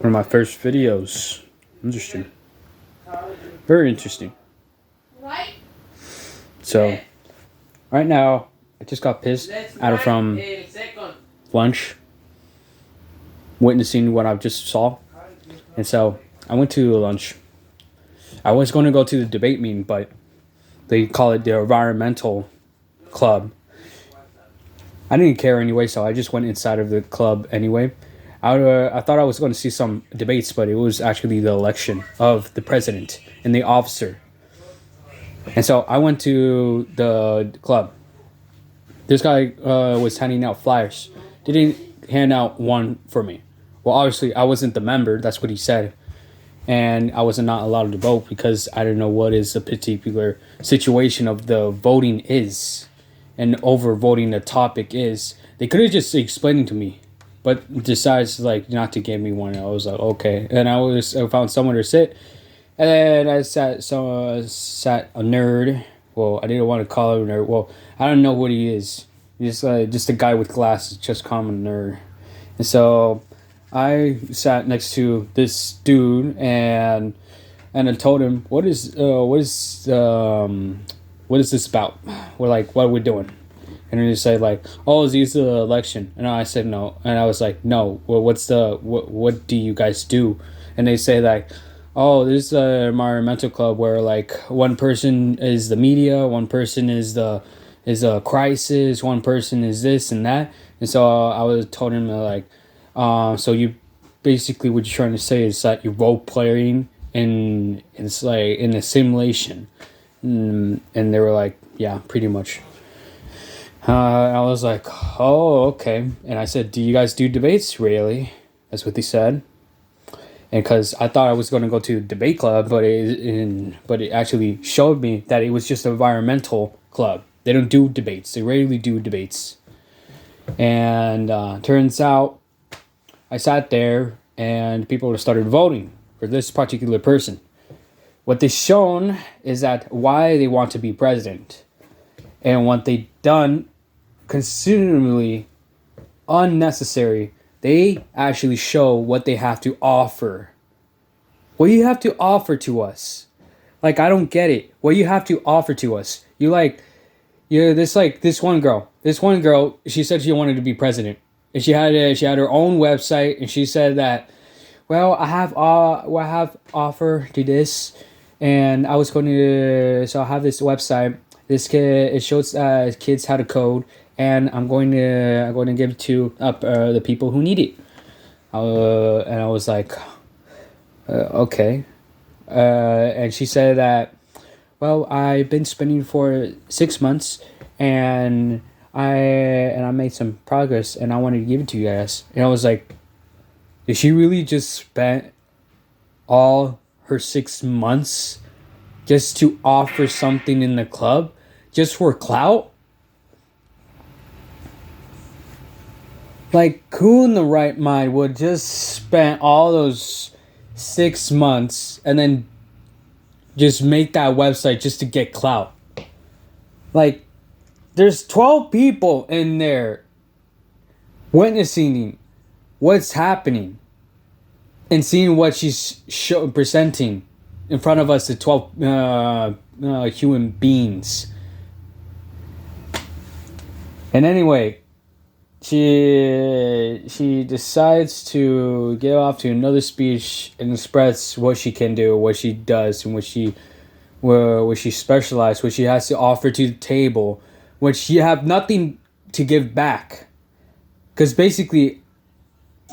One of my first videos. Interesting. Very interesting. So, right now, I just got pissed out of from lunch, witnessing what I just saw. And so, I went to lunch. I was going to go to the debate meeting, but they call it the environmental club. I didn't care anyway, so I just went inside of the club anyway. I thought I was going to see some debates, but it was actually the election of the president and the officer. And so I went to the club. This guy was handing out flyers. Didn't hand out one for me. Well, obviously, I wasn't the member. That's what he said. And I was not allowed to vote because I don't know what is the particular situation of the voting is. And overvoting the topic is. They could have just explained it to me. But decides like not to give me one. I was like, okay. And I found somewhere to sit. And then I sat a nerd. Well, I didn't want to call him a nerd. Well, I don't know what he is. He's just a guy with glasses, just call him a nerd. And so I sat next to this dude and I told him, what is this about? We're like, what are we doing? And he said like, oh, is this the election? And I said no. And I was like, no. Well, what do you guys do? And they say like, oh, this is an environmental club where like one person is the media, one person is a crisis, one person is this and that. And so I was told him like, so you basically what you're trying to say is that you're role playing and it's like in a simulation. And they were like, yeah, pretty much. I was like, oh, okay. And I said, do you guys do debates? Really? That's what they said. And because I thought I was going to go to a debate club, but it actually showed me that it was just an environmental club. They don't do debates. They rarely do debates. And turns out I sat there and people started voting for this particular person. What they've shown is that why they want to be president. And what they done considerably unnecessary, they actually show what they have to offer. What you have to offer to us. Like, I don't get it. What you have to offer to us. This one girl, she said she wanted to be president. And she had her own website and she said that, well, I have offer to this and I was going to, so I have this website. It shows kids how to code, and I'm going to give it to the people who need it. And I was like, okay. And she said that, well, I've been spending for 6 months, and I made some progress, and I wanted to give it to you guys. And I was like, did she really just spend all her 6 months just to offer something in the club? Just for clout? Like, who in the right mind would just spend all those 6 months and then just make that website just to get clout? Like, there's 12 people in there witnessing what's happening and seeing what she's presenting in front of us, the 12 human beings. And anyway, she decides to get off to another speech and express what she can do, what she does, and what she specializes, what she has to offer to the table, which she have nothing to give back. Because basically,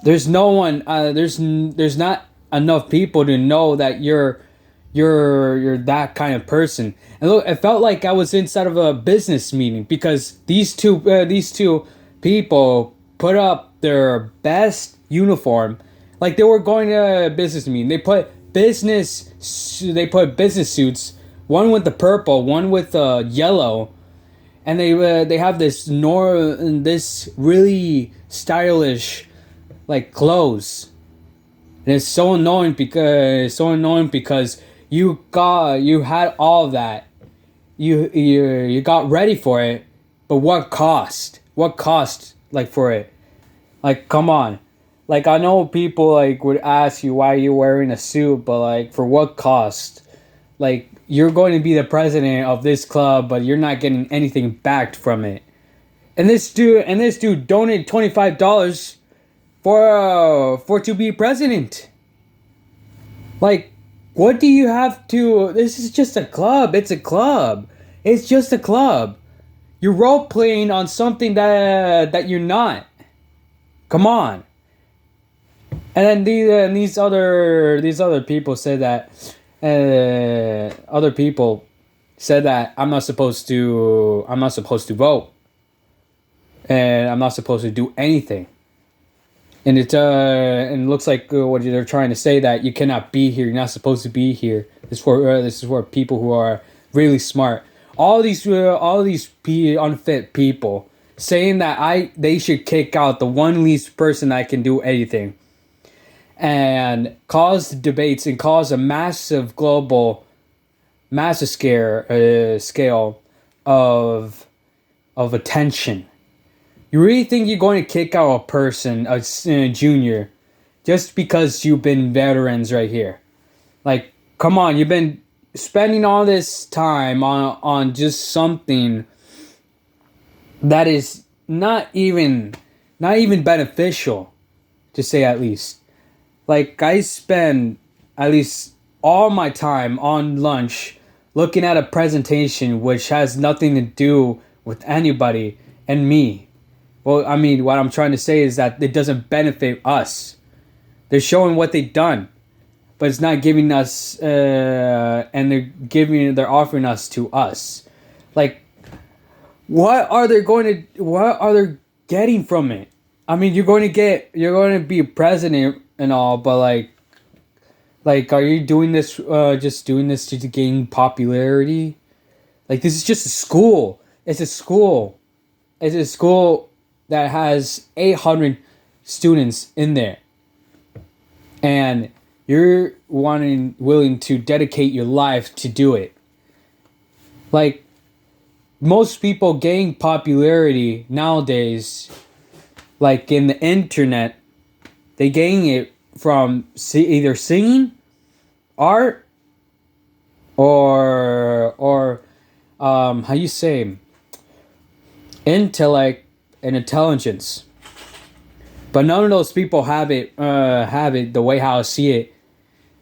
there's no one, there's not enough people to know that you're that kind of person. And look, it felt like I was inside of a business meeting because these two people put up their best uniform, like they were going to a business meeting. They put business suits, one with the purple, one with yellow, and they have this really stylish like clothes. And it's so annoying because you had all of that. You got ready for it, but what cost? What cost like for it? Like, come on. like I know people like would ask you why you're wearing a suit, but like for what cost? Like you're going to be the president of this club, but you're not getting anything back from it. And this dude donated $25 for to be president. Like, what do you have to? This is just a club. It's a club. It's just a club. You're role playing on something that you're not. Come on. And then these other people said that. Other people said that I'm not supposed to vote, and I'm not supposed to do anything. And it looks like what they're trying to say, that you cannot be here. You're not supposed to be here. This is for people who are really smart. All these unfit people saying that they should kick out the one least person that can do anything, and cause debates and cause a massive scale of attention. You really think you're going to kick out a person, a junior, just because you've been veterans right here? Like, come on, you've been spending all this time on just something that is not even beneficial, to say at least. Like, I spend at least all my time on lunch looking at a presentation which has nothing to do with anybody and me. Well, I mean, what I'm trying to say is that it doesn't benefit us. They're showing what they've done, but it's not giving us, and they're offering us to us. Like, what are they getting from it? I mean, you're going to be president and all, but like, are you doing this, just doing this to gain popularity? Like, this is just a school. It's a school that has 800 students in there, and you're willing to dedicate your life to do it. Like, most people gain popularity nowadays, like in the internet, they gain it from either singing, art, or how you say, intellect and intelligence. But none of those people have it the way how I see it.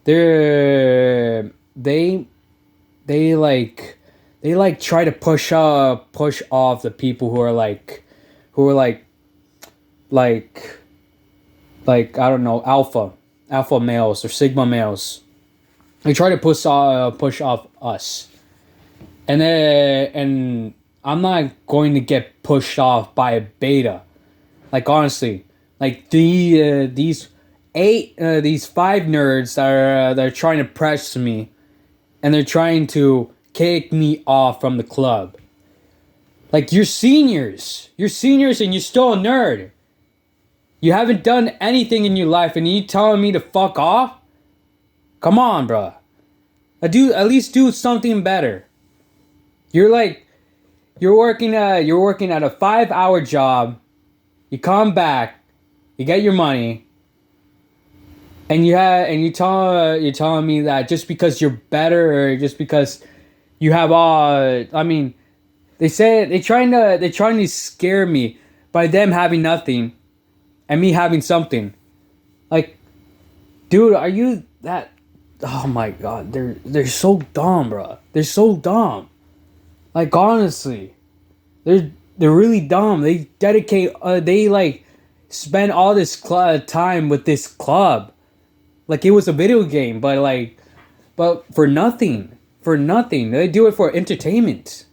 They try to push off the people who are like I don't know, alpha males or sigma males. They try to push off us, and I'm not going to get pushed off by a beta. Like, honestly, like these 5 nerds that are trying to press me, and they're trying to kick me off from the club. Like, you're seniors, and you're still a nerd. You haven't done anything in your life, and you telling me to fuck off? Come on, bruh. At least do something better. You're working at a 5-hour job. You come back, you get your money, and you're telling me that just because you're better, or just because you have I mean, they're trying to scare me by them having nothing and me having something. Like, dude, are you that? Oh my god, they're so dumb, bro. They're so dumb. Like, honestly, they're really dumb. They dedicate, spend all this time with this club, like it was a video game, but for nothing. They do it for entertainment.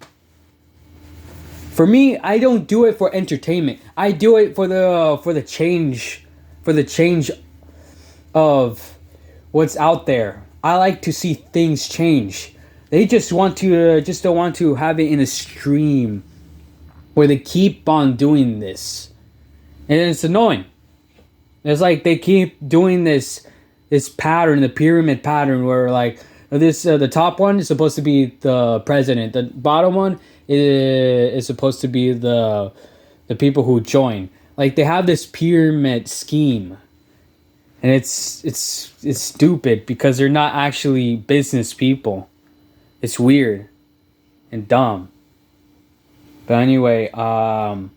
For me, I don't do it for entertainment. I do it for the change of what's out there. I like to see things change. They just don't want to have it in a stream where they keep on doing this, and it's annoying. It's like they keep doing this pattern, the pyramid pattern, where like the top one is supposed to be the president, the bottom one is supposed to be the people who join. Like, they have this pyramid scheme And it's stupid because they're not actually business people. It's weird and dumb. But anyway, I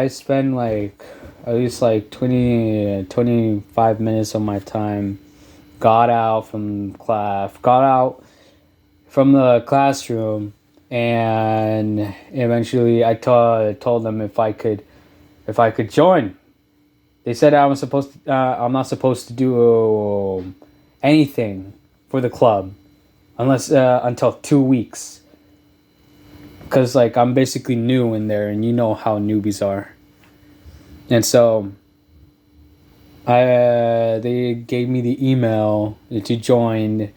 spend like at least like 25 minutes of my time. Got out from the classroom, and eventually I told them if I could join. They said I'm not supposed to do anything for the club unless until 2 weeks, because like I'm basically new in there, and you know how newbies are. And so they gave me the email to join,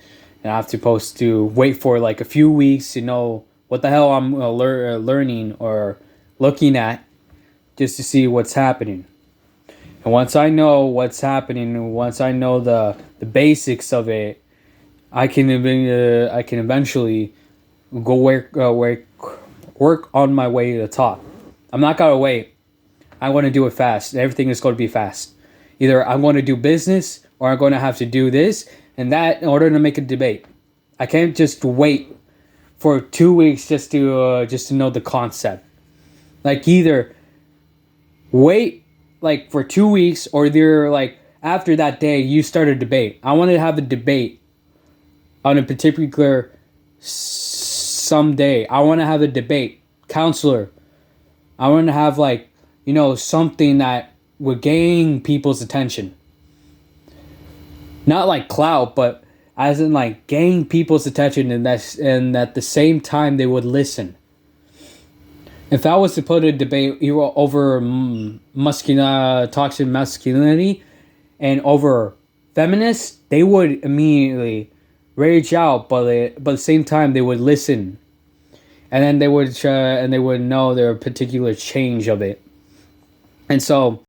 and I'm supposed to wait for like a few weeks to know what the hell I'm learning or looking at, just to see what's happening. And once I know what's happening, once I know the basics of it, I can eventually go work on my way to the top. I'm not gonna wait. I want to do it fast. Everything is going to be fast. Either I'm going to do business or I'm going to have to do this and that in order to make a debate. I can't just wait for 2 weeks just to know the concept. Like either wait like for 2 weeks, or either like after that day you start a debate. I want to have a debate on a particular someday. I want to have a debate counselor. I want to have like, something that would gain people's attention. Not like clout, but as in like gain people's attention, and at the same time they would listen. If I was to put a debate over toxic masculinity and over feminists, they would immediately rage out, but at the same time they would listen, and then they would know their particular change of it. And so